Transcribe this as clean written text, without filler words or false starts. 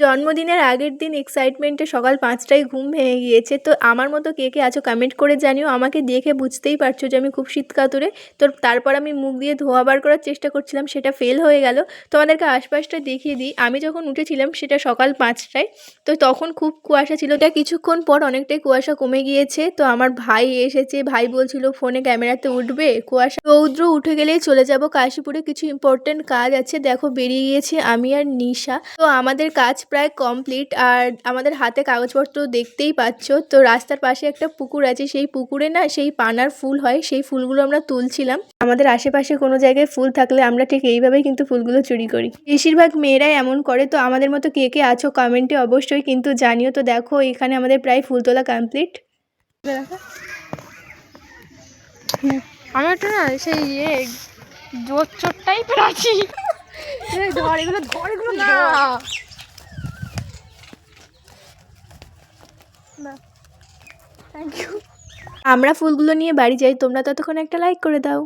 জন্মদিনের আগের দিন এক্সাইটমেন্টে সকাল ৫টায় ঘুম ভেঙে গিয়েছে। তো আমার মতো কে, কে আছো কমেন্ট করে জানিও। আমাকে দেখে বুঝতেই পারছো যে আমি খুব শীতকাতুরে। তো তারপর আমি মুখ দিয়ে ধোঁয়া বার করার চেষ্টা করছিলাম, সেটা ফেল হয়ে গেল। তোমাদেরকে আশপাশটা দেখিয়ে দিই। আমি যখন উঠেছিলাম সেটা সকাল ৫টায়। তো তখন খুব কুয়াশা ছিল। এটা কিছুক্ষণ পর অনেকটাই কুয়াশা কমে গিয়েছে। তো আমার ভাই এসেছে, ভাই বলছিল ফোনে ক্যামেরাতে উঠবে। কুয়াশা রৌদ্র উঠে গেলেই চলে যাব কাশীপুরে, কিছু ইম্পর্টেন্ট কাজ আছে। দেখো বেরিয়ে গিয়েছি আমি আর নিশা। তো আমাদের কাজ প্রায় কমপ্লিট, আর আমাদের হাতে কাগজপত্র দেখতেই পাচ্ছ। তো রাস্তার পাশে একটা পুকুর আছে, সেই পুকুরে না সেই পানার ফুল হয়, সেই ফুলগুলো আমরা তুলছিলাম। আমাদের আশেপাশে কোনো জায়গায় ফুল থাকলে আমরা ঠিক এইভাবেই কিন্তু ফুলগুলো চুরি করি। বেশিরভাগ মেয়েরাই এমন করে। তো আমাদের মতো কে কে আছো কমেন্টে অবশ্যই কিন্তু জানিও। তো দেখো এখানে আমাদের প্রায় ফুল তোলা কমপ্লিট। আমি একটা না সেই জোর চোর টাইপের আছি। ধর এগুলো, ধর এগুলো না আমরা ফুলগুলো নিয়ে বাড়ি যাই, তোমরা ততক্ষণ একটা লাইক করে দাও।